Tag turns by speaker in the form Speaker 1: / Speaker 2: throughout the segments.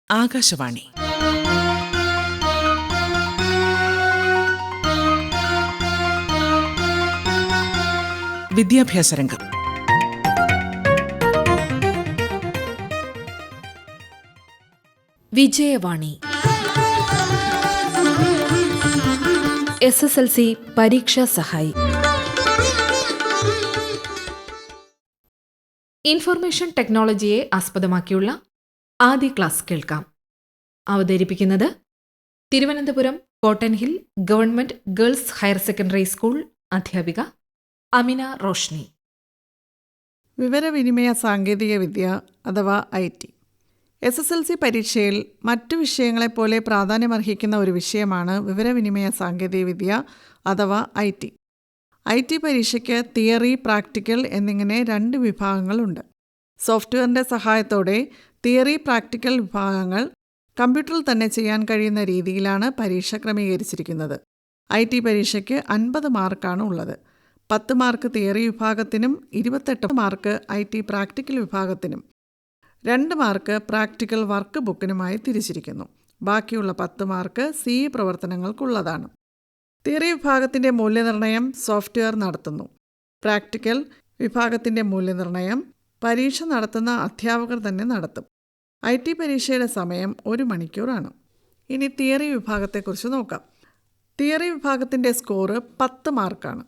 Speaker 1: ആകാശവാണി. വിദ്യാഭ്യാസ രംഗം.
Speaker 2: വിജയവാണി. SSLC പരീക്ഷാ സഹായി. ഇൻഫർമേഷൻ ടെക്നോളജിയെ ആസ്പദമാക്കിയുള്ള ആദ്യ ക്ലാസ് കേൾക്കാം. അവതരിപ്പിക്കുന്നത് Thiruvananthapuram cotton hill government girls higher secondary school അധ്യാപിക അമിന റോഷ്നി.
Speaker 3: വിവരവിനിമയ സാങ്കേതികവിദ്യ അഥവാ IT. SSLC പരീക്ഷയിൽ മറ്റു വിഷയങ്ങളെപ്പോലെ പ്രാധാന്യമർഹിക്കുന്ന ഒരു വിഷയമാണ് വിവരവിനിമയ സാങ്കേതികവിദ്യ അഥവാ IT പരീക്ഷയ്ക്ക് തിയറി, പ്രാക്ടിക്കൽ എന്നിങ്ങനെ 2 വിഭാഗങ്ങളുണ്ട്. സോഫ്റ്റ്വെയറിൻ്റെ സഹായത്തോടെ തിയറി, പ്രാക്ടിക്കൽ വിഭാഗങ്ങൾ കമ്പ്യൂട്ടറിൽ തന്നെ ചെയ്യാൻ കഴിയുന്ന രീതിയിലാണ് പരീക്ഷ ക്രമീകരിച്ചിരിക്കുന്നത്. IT പരീക്ഷയ്ക്ക് 50 മാർക്കാണ് ഉള്ളത്. 10 മാർക്ക് തിയറി വിഭാഗത്തിനും 28 മാർക്ക് IT പ്രാക്ടിക്കൽ വിഭാഗത്തിനും 2 മാർക്ക് പ്രാക്ടിക്കൽ വർക്ക് ബുക്കിനുമായി തിരിച്ചിരിക്കുന്നു. ബാക്കിയുള്ള 10 മാർക്ക് CE പ്രവർത്തനങ്ങൾക്കുള്ളതാണ്. തിയറി വിഭാഗത്തിൻ്റെ മൂല്യനിർണ്ണയം സോഫ്റ്റ്വെയർ നടത്തുന്നു. പ്രാക്ടിക്കൽ വിഭാഗത്തിൻ്റെ മൂല്യനിർണ്ണയം പരീക്ഷ നടത്തുന്ന അധ്യാപകർ തന്നെ നടത്തും. IT പരീക്ഷയുടെ സമയം 1 മണിക്കൂറാണ്. ഇനി തിയറി വിഭാഗത്തെക്കുറിച്ച് നോക്കാം. തിയറി വിഭാഗത്തിൻ്റെ സ്കോറ് 10 മാർക്കാണ്.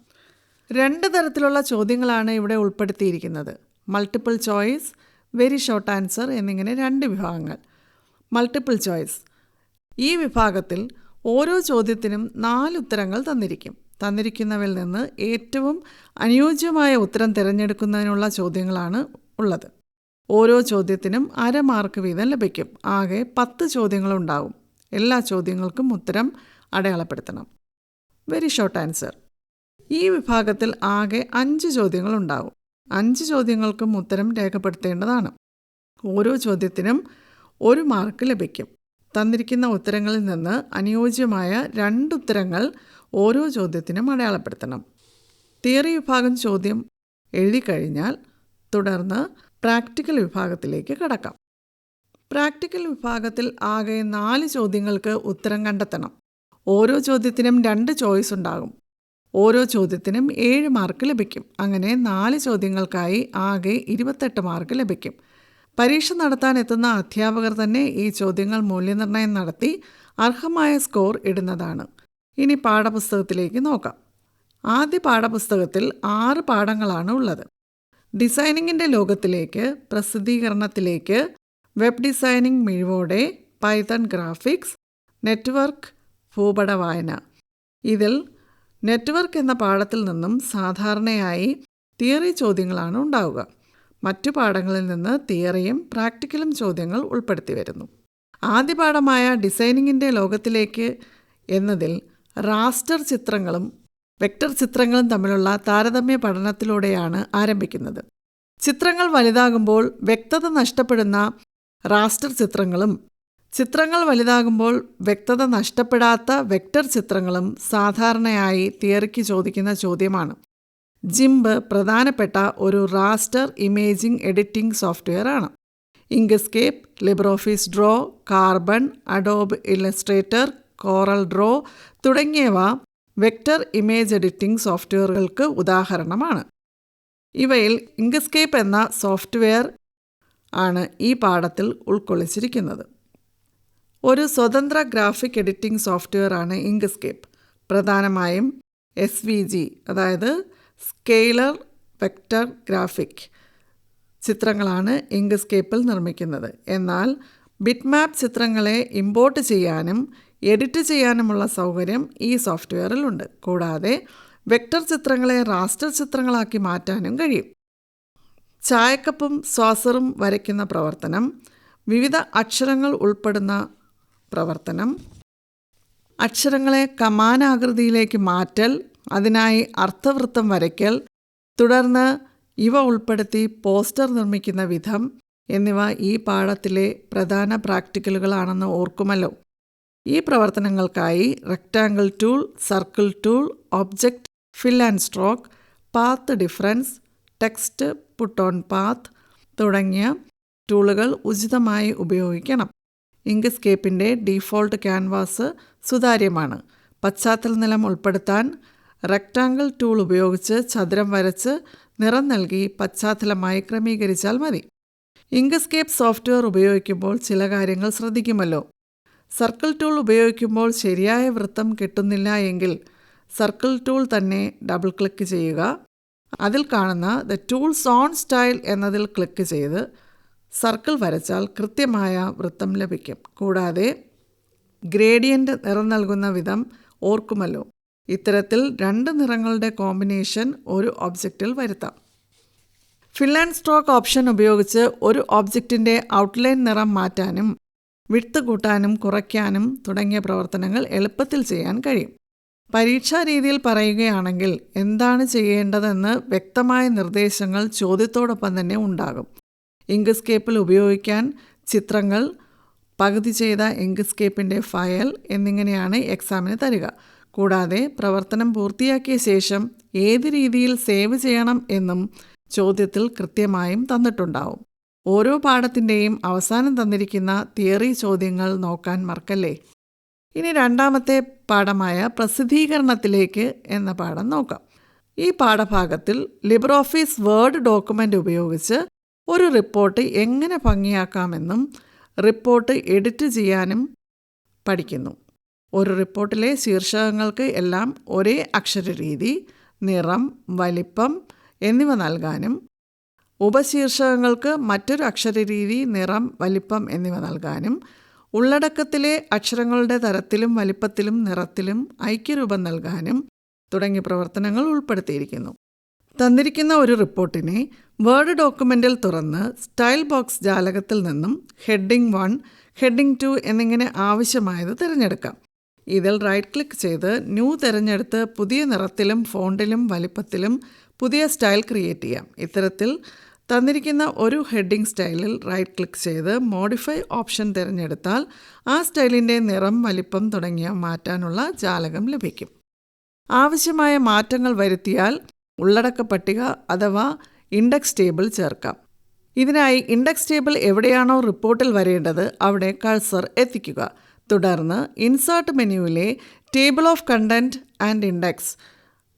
Speaker 3: 2 തരത്തിലുള്ള ചോദ്യങ്ങളാണ് ഇവിടെ ഉൾപ്പെടുത്തിയിരിക്കുന്നത്. Multiple choice, very short answer എന്നിങ്ങനെ 2 വിഭാഗങ്ങൾ. Multiple choice. ഈ വിഭാഗത്തിൽ ഓരോ ചോദ്യത്തിനും 4 ഉത്തരങ്ങൾ തന്നിരിക്കും. തന്നിരിക്കുന്നവയിൽ നിന്ന് ഏറ്റവും അനുയോജ്യമായ ഉത്തരം തിരഞ്ഞെടുക്കുന്നതിനുള്ള ചോദ്യങ്ങളാണ് ഉള്ളത്. ഓരോ ചോദ്യത്തിനും 1/2 മാർക്ക് വീതം ലഭിക്കും. ആകെ 10 ചോദ്യങ്ങളുണ്ടാവും. എല്ലാ ചോദ്യങ്ങൾക്കും ഉത്തരം അടയാളപ്പെടുത്തണം. Very short answer. ഈ വിഭാഗത്തിൽ ആകെ 5 ചോദ്യങ്ങളുണ്ടാവും. 5 ചോദ്യങ്ങൾക്കും ഉത്തരം രേഖപ്പെടുത്തേണ്ടതാണ്. ഓരോ ചോദ്യത്തിനും 1 മാർക്ക് ലഭിക്കും. തന്നിരിക്കുന്ന ഉത്തരങ്ങളിൽ നിന്ന് അനുയോജ്യമായ 2 ഉത്തരങ്ങൾ ഓരോ ചോദ്യത്തിനും അടയാളപ്പെടുത്തണം. തിയറി വിഭാഗം ചോദ്യം എഴുതി കഴിഞ്ഞാൽ തുടർന്ന് പ്രാക്ടിക്കൽ വിഭാഗത്തിലേക്ക് കടക്കാം. പ്രാക്ടിക്കൽ വിഭാഗത്തിൽ ആകെ 4 ചോദ്യങ്ങൾക്ക് ഉത്തരം കണ്ടെത്തണം. ഓരോ ചോദ്യത്തിനും 2 ചോയ്സ് ഉണ്ടാകും. ഓരോ ചോദ്യത്തിനും 7 മാർക്ക് ലഭിക്കും. അങ്ങനെ 4 ചോദ്യങ്ങൾക്കായി ആകെ 28 മാർക്ക് ലഭിക്കും. പരീക്ഷ നടത്താൻ എത്തുന്ന അധ്യാപകർ തന്നെ ഈ ചോദ്യങ്ങൾ മൂല്യനിർണ്ണയം നടത്തി അർഹമായ സ്കോർ ഇടുന്നതാണ്. ഇനി പാഠപുസ്തകത്തിലേക്ക് നോക്കാം. ആദ്യ പാഠപുസ്തകത്തിൽ 6 പാഠങ്ങളാണ് ഉള്ളത്. ഡിസൈനിങ്ങിൻ്റെ ലോകത്തിലേക്ക്, പ്രസിദ്ധീകരണത്തിലേക്ക്, വെബ് ഡിസൈനിങ് മിഴിവോടെ, പൈത്തൺ ഗ്രാഫിക്സ്, നെറ്റ്വർക്ക്, ഭൂപട വായന. ഇതിൽ നെറ്റ്വർക്ക് എന്ന പാഠത്തിൽ നിന്നും സാധാരണയായി തിയറി ചോദ്യങ്ങളാണ് ഉണ്ടാവുക. മറ്റു പാഠങ്ങളിൽ നിന്ന് തിയറിയും പ്രാക്ടിക്കലും ചോദ്യങ്ങൾ ഉൾപ്പെടുത്തി വരുന്നു. ആദ്യ പാഠമായ ഡിസൈനിങ്ങിൻ്റെ ലോകത്തിലേക്ക് എന്നതിൽ റാസ്റ്റർ ചിത്രങ്ങളും വെക്ടർ ചിത്രങ്ങളും തമ്മിലുള്ള താരതമ്യ പഠനത്തിലൂടെയാണ് ആരംഭിക്കുന്നത്. ചിത്രങ്ങൾ വലുതാകുമ്പോൾ വ്യക്തത നഷ്ടപ്പെടുന്ന റാസ്റ്റർ ചിത്രങ്ങളും ചിത്രങ്ങൾ വലുതാകുമ്പോൾ വ്യക്തത നഷ്ടപ്പെടാത്ത വെക്ടർ ചിത്രങ്ങളും സാധാരണയായി തിയറിക്ക് ചോദിക്കുന്ന ചോദ്യമാണ്. ജിംബ് പ്രധാനപ്പെട്ട ഒരു റാസ്റ്റർ ഇമേജിംഗ് എഡിറ്റിംഗ് സോഫ്റ്റ്വെയർ ആണ്. Inkscape, LibreOffice Draw, Carbon, Adobe Illustrator, Corel Draw തുടങ്ങിയവ വെക്ടർ ഇമേജ് എഡിറ്റിംഗ് സോഫ്റ്റ്വെയറുകൾക്ക് ഉദാഹരണമാണ്. ഇവയിൽ ഇങ്ക്സ്കേപ്പ് എന്ന സോഫ്റ്റ്വെയർ ആണ് ഈ പാഠത്തിൽ ഉൾക്കൊള്ളിച്ചിരിക്കുന്നത്. ഒരു സ്വതന്ത്ര ഗ്രാഫിക് എഡിറ്റിംഗ് സോഫ്റ്റ്വെയർ ആണ് ഇങ്ക്സ്കേപ്പ്. പ്രധാനമായും SVG അതായത് സ്കെയിലർ വെക്ടർ ഗ്രാഫിക് ചിത്രങ്ങളാണ് ഇങ്ക്സ്കേപ്പിൽ നിർമ്മിക്കുന്നത്. എന്നാൽ ബിറ്റ്മാപ്പ് ചിത്രങ്ങളെ ഇമ്പോർട്ട് ചെയ്യാനും എഡിറ്റ് ചെയ്യാനുമുള്ള സൗകര്യം ഈ സോഫ്റ്റ്വെയറിലുണ്ട്. കൂടാതെ വെക്ടർ ചിത്രങ്ങളെ റാസ്റ്റർ ചിത്രങ്ങളാക്കി മാറ്റാനും കഴിയും. ചായക്കപ്പും സ്വാസറും വരയ്ക്കുന്ന പ്രവർത്തനം, വിവിധ അക്ഷരങ്ങൾ ഉൾപ്പെടുന്ന പ്രവർത്തനം, അക്ഷരങ്ങളെ കമാനാകൃതിയിലേക്ക് മാറ്റൽ, അതിനായി അർത്ഥവൃത്തം വരയ്ക്കൽ, തുടർന്ന് ഇവ ഉൾപ്പെടുത്തി പോസ്റ്റർ നിർമ്മിക്കുന്ന വിധം എന്നിവ ഈ പാഠത്തിലെ പ്രധാന പ്രാക്ടിക്കലുകളാണെന്ന് ഓർക്കുമല്ലോ. ഈ പ്രവർത്തനങ്ങൾക്കായി rectangle tool, circle tool, object, fill and stroke, path difference, text, put on path തുടങ്ങിയ ടൂളുകൾ ഉചിതമായി ഉപയോഗിക്കണം. ഇങ്ക്സ്കേപ്പിൻ്റെ ഡീഫോൾട്ട് ക്യാൻവാസ് സുതാര്യമാണ്. പശ്ചാത്തല നിലം ഉൾപ്പെടുത്താൻ റെക്റ്റാങ്കിൾ ടൂൾ ഉപയോഗിച്ച് ചതുരം വരച്ച് നിറം നൽകി പശ്ചാത്തലമായി ക്രമീകരിച്ചാൽ മതി. ഇങ്ക്സ്കേപ്പ് സോഫ്റ്റ്വെയർ ഉപയോഗിക്കുമ്പോൾ ചില കാര്യങ്ങൾ ശ്രദ്ധിക്കുമല്ലോ. സർക്കിൾ ടൂൾ ഉപയോഗിക്കുമ്പോൾ ശരിയായ വൃത്തം കിട്ടുന്നില്ല എങ്കിൽ സർക്കിൾ ടൂൾ തന്നെ ഡബിൾ ക്ലിക്ക് ചെയ്യുക. അതിൽ കാണുന്ന ദ ടൂൾസ് ഓൺ സ്റ്റൈൽ എന്നതിൽ ക്ലിക്ക് ചെയ്ത് സർക്കിൾ വരച്ചാൽ കൃത്യമായ വൃത്തം ലഭിക്കും. കൂടാതെ ഗ്രേഡിയൻ്റ് നിറം നൽകുന്ന വിധം ഓർക്കുമല്ലോ. ഇത്തരത്തിൽ 2 നിറങ്ങളുടെ കോമ്പിനേഷൻ ഒരു ഒബ്ജക്റ്റിൽ വരുത്താം. ഫിൽ ആൻഡ് സ്ട്രോക്ക് ഓപ്ഷൻ ഉപയോഗിച്ച് ഒരു ഒബ്ജക്റ്റിൻ്റെ ഔട്ട്ലൈൻ നിറം മാറ്റാനും വിഡ്ത്ത് കൂട്ടാനും കുറയ്ക്കാനും തുടങ്ങിയ പ്രവർത്തനങ്ങൾ എളുപ്പത്തിൽ ചെയ്യാൻ കഴിയും. പരീക്ഷാ രീതിയിൽ പറയുകയാണെങ്കിൽ എന്താണ് ചെയ്യേണ്ടതെന്ന് വ്യക്തമായ നിർദ്ദേശങ്ങൾ ചോദ്യത്തോടൊപ്പം തന്നെ ഉണ്ടാകും. ഇങ്ക്സ്കേപ്പിൽ ഉപയോഗിക്കാൻ ചിത്രങ്ങൾ, പകുതി ചെയ്ത ഇങ്ക്സ്കേപ്പിൻ്റെ ഫയൽ എന്നിങ്ങനെയാണ് എക്സാമിന് തരിക. കൂടാതെ പ്രവർത്തനം പൂർത്തിയാക്കിയ ശേഷം ഏത് രീതിയിൽ സേവ് ചെയ്യണം എന്നും ചോദ്യത്തിൽ കൃത്യമായും തന്നിട്ടുണ്ടാവും. ഓരോ പാഠത്തിൻ്റെയും അവസാനം തന്നിരിക്കുന്ന തിയറി ചോദ്യങ്ങൾ നോക്കാൻ മറക്കല്ലേ. ഇനി രണ്ടാമത്തെ പാഠമായ പ്രസിദ്ധീകരണത്തിലേക്ക് എന്ന പാഠം നോക്കാം. ഈ പാഠഭാഗത്തിൽ ലിബ്രിയോഫീസ് വേർഡ് ഡോക്യുമെൻ്റ് ഉപയോഗിച്ച് ഒരു റിപ്പോർട്ട് എങ്ങനെ ഭംഗിയാക്കാമെന്നും റിപ്പോർട്ട് എഡിറ്റ് ചെയ്യാനും പഠിക്കുന്നു. ഒരു റിപ്പോർട്ടിലെ ശീർഷകങ്ങൾക്ക് എല്ലാം ഒരേ അക്ഷരരീതി, നിറം, വലിപ്പം എന്നിവ നൽകാനും ഉപശീർഷകങ്ങൾക്ക് മറ്റൊരു അക്ഷരരീതി, നിറം, വലിപ്പം എന്നിവ നൽകാനും ഉള്ളടക്കത്തിലെ അക്ഷരങ്ങളുടെ തരത്തിലും വലിപ്പത്തിലും നിറത്തിലും ഐക്യരൂപം നൽകാനും തുടങ്ങിയ പ്രവർത്തനങ്ങൾ ഉൾപ്പെടുത്തിയിരിക്കുന്നു. തന്നിരിക്കുന്ന ഒരു റിപ്പോർട്ടിനെ വേർഡ് ഡോക്യുമെൻറ്റിൽ തുറന്ന് സ്റ്റൈൽ ബോക്സ് ജാലകത്തിൽ നിന്നും ഹെഡിംഗ് 1, ഹെഡിംഗ് 2 എന്നിങ്ങനെ ആവശ്യമായത് തിരഞ്ഞെടുക്കാം. ഇതിൽ റൈറ്റ് ക്ലിക്ക് ചെയ്ത് ന്യൂ തിരഞ്ഞെടുത്ത് പുതിയ നിറത്തിലും ഫോണ്ടിലും വലിപ്പത്തിലും പുതിയ സ്റ്റൈൽ ക്രിയേറ്റ് ചെയ്യാം. ഇത്തരത്തിൽ തന്നിരിക്കുന്ന ഒരു ഹെഡിംഗ് സ്റ്റൈലിൽ റൈറ്റ് ക്ലിക്ക് ചെയ്ത് മോഡിഫൈ ഓപ്ഷൻ തിരഞ്ഞെടുത്താൽ ആ സ്റ്റൈലിൻ്റെ നിറം, വലിപ്പം തുടങ്ങിയ മാറ്റാനുള്ള ജാലകം ലഭിക്കും. ആവശ്യമായ മാറ്റങ്ങൾ വരുത്തിയാൽ ഉള്ളടക്ക പട്ടിക അഥവാ ഇൻഡെക്സ് ടേബിൾ ചേർക്കാം. ഇതിനായി ഇൻഡെക്സ് ടേബിൾ എവിടെയാണോ റിപ്പോർട്ടിൽ വരേണ്ടത് അവിടെ കഴ്സർ എത്തിക്കുക. തുടർന്ന് ഇൻസേർട്ട് മെനുവിലെ table of content and index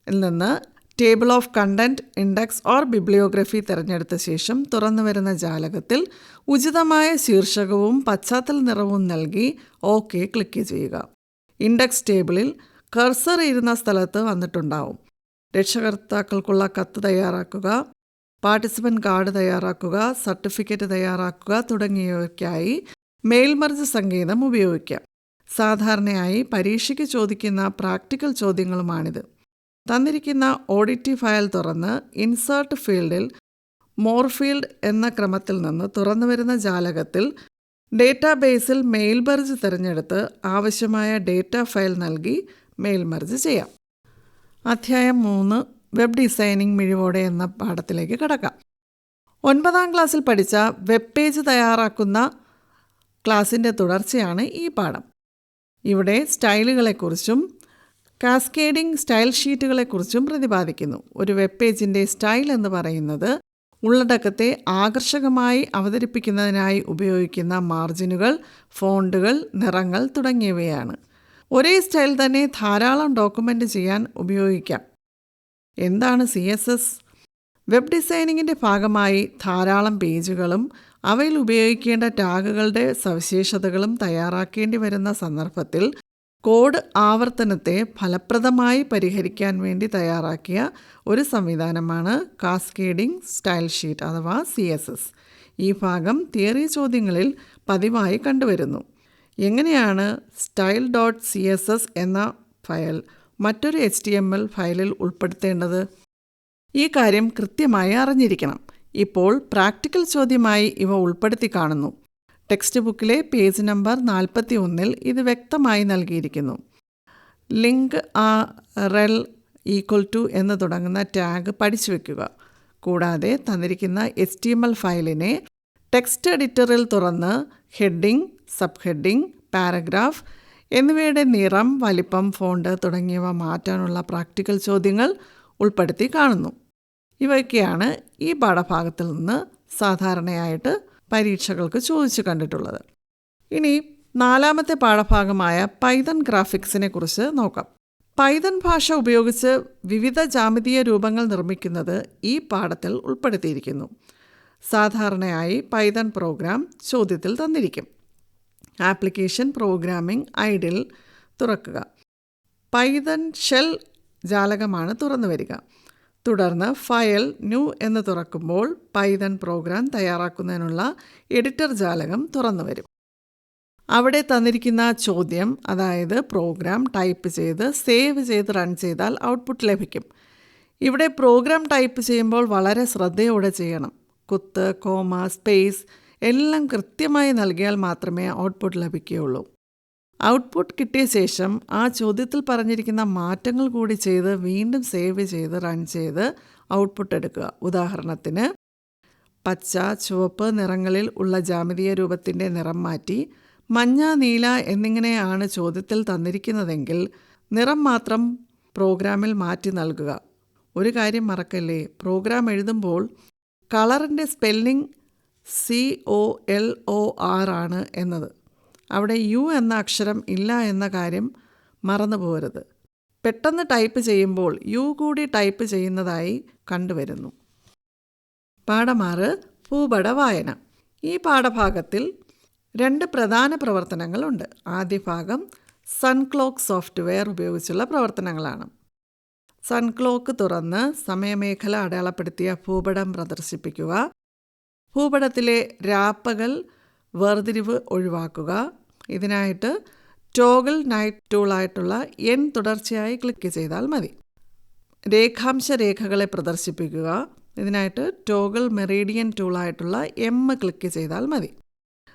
Speaker 3: നിന്ന് table of content, index or bibliography തിരഞ്ഞെടുത്ത ശേഷം തുറന്നു വരുന്ന ജാലകത്തിൽ ഉചിതമായ ശീർഷകവും പശ്ചാത്തല നിറവും നൽകി ഓക്കെ ക്ലിക്ക് ചെയ്യുക. ഇൻഡെക്സ് ടേബിളിൽ കഴ്സർ ഇരുന്ന സ്ഥലത്ത് വന്നിട്ടുണ്ടാവും. രക്ഷകർത്താക്കൾക്കുള്ള കത്ത് തയ്യാറാക്കുക, പാർട്ടിസിപ്പൻ്റ് കാർഡ് തയ്യാറാക്കുക, സർട്ടിഫിക്കറ്റ് തയ്യാറാക്കുക തുടങ്ങിയവയ്ക്കായി മെയിൽ മർജ് സങ്കേതം ഉപയോഗിക്കാം. സാധാരണയായി പരീക്ഷയ്ക്ക് ചോദിക്കുന്ന പ്രാക്ടിക്കൽ ചോദ്യങ്ങളുമാണിത്. തന്നിരിക്കുന്ന ഓഡിറ്റി ഫയൽ തുറന്ന് ഇൻസേർട്ട് ഫീൽഡിൽ മോർ ഫീൽഡ് എന്ന ക്രമത്തിൽ നിന്ന് തുറന്നു വരുന്ന ജാലകത്തിൽ ഡേറ്റാബേസിൽ മെയിൽ മർജ് തിരഞ്ഞെടുത്ത് ആവശ്യമായ ഡേറ്റ ഫയൽ നൽകി മെയിൽ മർജ് ചെയ്യാം. അധ്യായം 3 വെബ് ഡിസൈനിങ് മിഴിവോടെ എന്ന പാഠത്തിലേക്ക് കടക്കാം. 9ാം ക്ലാസ്സിൽ പഠിച്ച വെബ് പേജ് തയ്യാറാക്കുന്ന ക്ലാസ്സിൻ്റെ തുടർച്ചയാണ് ഈ പാഠം. ഇവിടെ സ്റ്റൈലുകളെക്കുറിച്ചും കാസ്കേഡിംഗ് സ്റ്റൈൽ ഷീറ്റുകളെക്കുറിച്ചും പ്രതിപാദിക്കുന്നു. ഒരു വെബ് പേജിൻ്റെ സ്റ്റൈൽ എന്ന് പറയുന്നത് ഉള്ളടക്കത്തെ ആകർഷകമായി അവതരിപ്പിക്കുന്നതിനായി ഉപയോഗിക്കുന്ന മാർജിനുകൾ, ഫോണ്ടുകൾ, നിറങ്ങൾ തുടങ്ങിയവയാണ്. ഒരേ സ്റ്റൈൽ തന്നെ ധാരാളം ഡോക്യുമെൻ്റ് ചെയ്യാൻ ഉപയോഗിക്കാം. എന്താണ് CSS? വെബ് ഡിസൈനിങ്ങിൻ്റെ ഭാഗമായി ധാരാളം പേജുകളും അവയിൽ ഉപയോഗിക്കേണ്ട ടാഗുകളുടെ സവിശേഷതകളും തയ്യാറാക്കേണ്ടി വരുന്ന സന്ദർഭത്തിൽ കോഡ് ആവർത്തനത്തെ ഫലപ്രദമായി പരിഹരിക്കാൻ വേണ്ടി തയ്യാറാക്കിയ ഒരു സംവിധാനമാണ് കാസ്കേഡിംഗ് സ്റ്റൈൽ ഷീറ്റ് അഥവാ CSS. ഈ ഭാഗം തിയറി ചോദ്യങ്ങളിൽ പതിവായി കണ്ടുവരുന്നു. എങ്ങനെയാണ് style.css എന്ന ഫയൽ മറ്റൊരു HTML ഫയലിൽ ഉൾപ്പെടുത്തേണ്ടത്? ഈ കാര്യം കൃത്യമായി അറിഞ്ഞിരിക്കണം. ഇപ്പോൾ പ്രാക്ടിക്കൽ ചോദ്യമായി ഇവ ഉൾപ്പെടുത്തി കാണുന്നു. ടെക്സ്റ്റ് ബുക്കിലെ പേജ് നമ്പർ 41 ഇത് വ്യക്തമായി നൽകിയിരിക്കുന്നു. ലിങ്ക് rel = എന്ന് തുടങ്ങുന്ന ടാഗ് പഠിച്ചു വയ്ക്കുക. കൂടാതെ തന്നിരിക്കുന്ന HTML ഫയലിനെ ടെക്സ്റ്റ് എഡിറ്ററിൽ തുറന്ന് ഹെഡിംഗ്, സബ് ഹെഡിംഗ്, പാരഗ്രാഫ് എന്നിവയുടെ നിറം, വലിപ്പം, ഫോണ്ട് തുടങ്ങിയവ മാറ്റാനുള്ള പ്രാക്ടിക്കൽ ചോദ്യങ്ങൾ ഉൾപ്പെടുത്തി കാണുന്നു. ഇവയൊക്കെയാണ് ഈ പാഠഭാഗത്തിൽ നിന്ന് സാധാരണയായിട്ട് പരീക്ഷകൾക്ക് ചോദിച്ചു കണ്ടിട്ടുള്ളത്. ഇനി നാലാമത്തെ പാഠഭാഗമായ പൈതൺ ഗ്രാഫിക്സിനെ കുറിച്ച് നോക്കാം. പൈതൺ ഭാഷ ഉപയോഗിച്ച് വിവിധ ജാമിതീയ രൂപങ്ങൾ നിർമ്മിക്കുന്നത് ഈ പാഠത്തിൽ ഉൾപ്പെടുത്തിയിരിക്കുന്നു. സാധാരണയായി പൈതൺ പ്രോഗ്രാം ചോദ്യത്തിൽ തന്നിരിക്കും. ആപ്ലിക്കേഷൻ പ്രോഗ്രാമിംഗ് ഐഡിൽ തുറക്കുക. പൈതൺ ഷെൽ ജാലകമാണ് തുറന്നു വരിക. തുടർന്ന് ഫയൽ ന്യൂ എന്ന് തുറക്കുമ്പോൾ പൈതൺ പ്രോഗ്രാം തയ്യാറാക്കുന്നതിനുള്ള എഡിറ്റർ ജാലകം തുറന്നു വരും. അവിടെ തന്നിരിക്കുന്ന ചോദ്യം, അതായത് പ്രോഗ്രാം ടൈപ്പ് ചെയ്ത് സേവ് ചെയ്ത് റൺ ചെയ്താൽ ഔട്ട്പുട്ട് ലഭിക്കും. ഇവിടെ പ്രോഗ്രാം ടൈപ്പ് ചെയ്യുമ്പോൾ വളരെ ശ്രദ്ധയോടെ ചെയ്യണം. കുത്ത്, കോമ, സ്പേസ് എല്ലാം കൃത്യമായി നൽകിയാൽ മാത്രമേ ഔട്ട്പുട്ട് ലഭിക്കുകയുള്ളൂ. ഔട്ട്പുട്ട് കിട്ടിയ ശേഷം ആ ചോദ്യത്തിൽ പറഞ്ഞിരിക്കുന്ന മാറ്റങ്ങൾ കൂടി ചെയ്ത് വീണ്ടും സേവ് ചെയ്ത് റൺ ചെയ്ത് ഔട്ട്പുട്ട് എടുക്കുക. ഉദാഹരണത്തിന്, പച്ച, ചുവപ്പ് നിറങ്ങളിൽ ഉള്ള ജാമിതീയ രൂപത്തിൻ്റെ നിറം മാറ്റി മഞ്ഞ, നീല എന്നിങ്ങനെയാണ് ചോദ്യത്തിൽ തന്നിരിക്കുന്നതെങ്കിൽ നിറം മാത്രം പ്രോഗ്രാമിൽ മാറ്റി നൽകുക. ഒരു കാര്യം മറക്കല്ലേ, പ്രോഗ്രാം എഴുതുമ്പോൾ കളറിൻ്റെ സ്പെല്ലിംഗ് COLOR ആണ് എന്നത്. അവിടെ യു എന്ന അക്ഷരം ഇല്ല എന്ന കാര്യം മറന്നു പോകരുത്. പെട്ടെന്ന് ടൈപ്പ് ചെയ്യുമ്പോൾ യു കൂടി ടൈപ്പ് ചെയ്യുന്നതായി കണ്ടുവരുന്നു. പാഠം 6 ഭൂപട വായന. ഈ പാഠഭാഗത്തിൽ 2 പ്രധാന പ്രവർത്തനങ്ങളുണ്ട്. ആദ്യ ഭാഗം സൺക്ലോക്ക് സോഫ്റ്റ്വെയർ ഉപയോഗിച്ചുള്ള പ്രവർത്തനങ്ങളാണ്. സൺക്ലോക്ക് തുറന്ന് സമയമേഖല അടയാളപ്പെടുത്തിയ ഭൂപടം പ്രദർശിപ്പിക്കുക. ഭൂപടത്തിലെ രാപ്പകൽ വേർതിരിവ് ഒഴിവാക്കുക. ഇതിനായിട്ട് ടോഗിൾ നൈറ്റ് ടൂളായിട്ടുള്ള N തുടർച്ചയായി ക്ലിക്ക് ചെയ്താൽ മതി. രേഖാംശ രേഖകളെ പ്രദർശിപ്പിക്കുക. ഇതിനായിട്ട് ടോഗിൾ മെറീഡിയൻ ടൂളായിട്ടുള്ള M ക്ലിക്ക് ചെയ്താൽ മതി.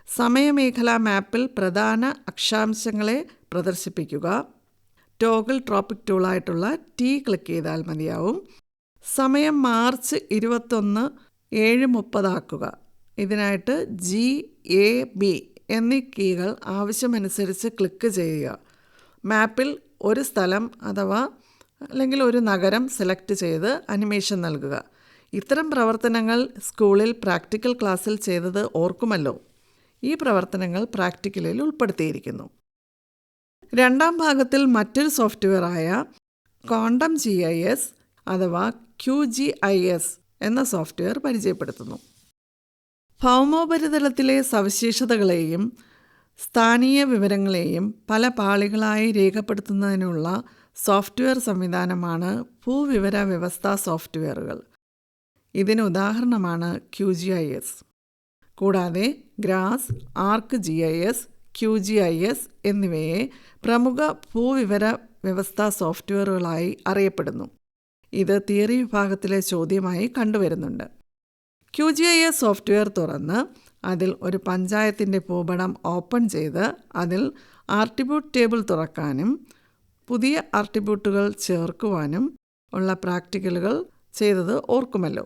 Speaker 3: സമയമേഖലാ മാപ്പിൽ പ്രധാന അക്ഷാംശങ്ങളെ പ്രദർശിപ്പിക്കുക. ടോഗിൾ ട്രോപ്പിക് ടൂളായിട്ടുള്ള T ക്ലിക്ക് ചെയ്താൽ മതിയാവും. സമയം മാർച്ച് 21 7:30 ആക്കുക. ഇതിനായിട്ട് GAB എന്നീ കീകൾ ആവശ്യമനുസരിച്ച് ക്ലിക്ക് ചെയ്യുക. മാപ്പിൽ ഒരു സ്ഥലം അല്ലെങ്കിൽ ഒരു നഗരം സെലക്ട് ചെയ്ത് അനിമേഷൻ നൽകുക. ഇത്തരം പ്രവർത്തനങ്ങൾ സ്കൂളിൽ പ്രാക്ടിക്കൽ ക്ലാസ്സിൽ ചെയ്തത് ഓർക്കുമല്ലോ. ഈ പ്രവർത്തനങ്ങൾ പ്രാക്ടിക്കലിൽ ഉൾപ്പെടുത്തിയിരിക്കുന്നു. രണ്ടാം ഭാഗത്തിൽ മറ്റൊരു സോഫ്റ്റ്വെയറായ ക്വാണ്ടം GIS അഥവാ QGIS എന്ന സോഫ്റ്റ്വെയർ പരിചയപ്പെടുത്തുന്നു. ഭൗമോപരിതലത്തിലെ സവിശേഷതകളെയും സ്ഥാനീയ വിവരങ്ങളെയും പല പാളികളായി രേഖപ്പെടുത്തുന്നതിനുള്ള സോഫ്റ്റ്വെയർ സംവിധാനമാണ് ഭൂവിവര വ്യവസ്ഥാ സോഫ്റ്റ്വെയറുകൾ. ഇതിന് ഉദാഹരണമാണ് QGIS. കൂടാതെ ഗ്രാസ്, ArcGIS, QGIS എന്നിവയെ പ്രമുഖ ഭൂവിവര വ്യവസ്ഥാ സോഫ്റ്റ്വെയറുകളായി അറിയപ്പെടുന്നു. ഇത് തിയറി വിഭാഗത്തിലെ ചോദ്യമായി കണ്ടുവരുന്നുണ്ട്. QGIS സോഫ്റ്റ്വെയർ തുറന്ന് അതിൽ ഒരു പഞ്ചായത്തിൻ്റെ ഭൂപടം ഓപ്പൺ ചെയ്ത് അതിൽ ആർട്ടിബ്യൂട്ട് ടേബിൾ തുറക്കാനും പുതിയ ആർട്ടിബ്യൂട്ടുകൾ ചേർക്കുവാനും ഉള്ള പ്രാക്ടിക്കലുകൾ ചെയ്തത് ഓർക്കുമല്ലോ.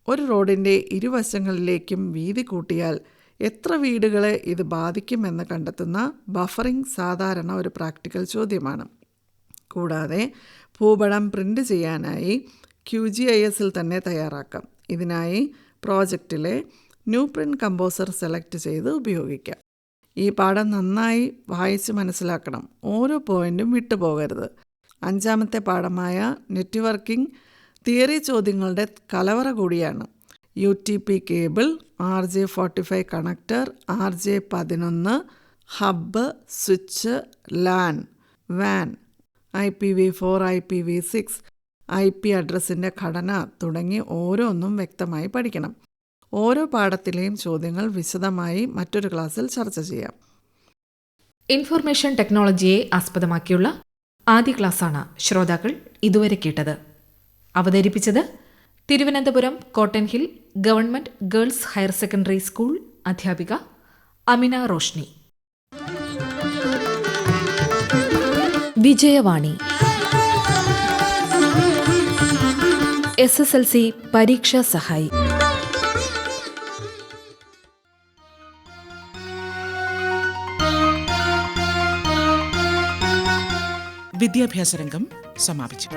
Speaker 3: ഒരു റോഡിൻ്റെ ഇരുവശങ്ങളിലേക്കും വീതി കൂട്ടിയാൽ എത്ര വീടുകളെ ഇത് ബാധിക്കുമെന്ന് കണ്ടെത്തുന്ന ബഫറിംഗ് സാധാരണ ഒരു പ്രാക്ടിക്കൽ ചോദ്യമാണ്. കൂടാതെ ഭൂപടം പ്രിൻ്റ് ചെയ്യാനായി QGISൽ തന്നെ തയ്യാറാക്കാം. ഇതിനായി പ്രോജക്റ്റിലെ ന്യൂ പ്രിൻ്റ് കമ്പോസർ സെലക്ട് ചെയ്ത് ഉപയോഗിക്കാം. ഈ പാഠം നന്നായി വായിച്ച് മനസ്സിലാക്കണം. ഓരോ പോയിൻറ്റും വിട്ടുപോകരുത്. അഞ്ചാമത്തെ പാഠമായ നെറ്റ്വർക്കിംഗ് തിയറി ചോദ്യങ്ങളുടെ കലവറ കൂടിയാണ്. UTP cable, RJ45 connector, RJ11, hub, switch, LAN, WAN, IPv4, IPv6, IP അഡ്രസ്സിൻ്റെ ഘടന തുടങ്ങി ഓരോന്നും വ്യക്തമായി പഠിക്കണം. ഓരോ പാഠത്തിലെയും ചോദ്യങ്ങൾ വിശദമായി മറ്റൊരു ക്ലാസ്സിൽ ചർച്ച ചെയ്യാം.
Speaker 2: ഇൻഫർമേഷൻ ടെക്നോളജിയെ ആസ്പദമാക്കിയുള്ള ആദ്യ ക്ലാസ്സാണ് ശ്രോതാക്കൾ ഇതുവരെ കേട്ടത്. അവതരിപ്പിച്ചത് Thiruvananthapuram cotton hill government girls higher secondary school അധ്യാപിക അമിന റോഷ്നി. വിജയവാണി SSLC പരീക്ഷാ സഹായി.
Speaker 1: വിദ്യാഭ്യാസ രംഗം സമാപിച്ചു.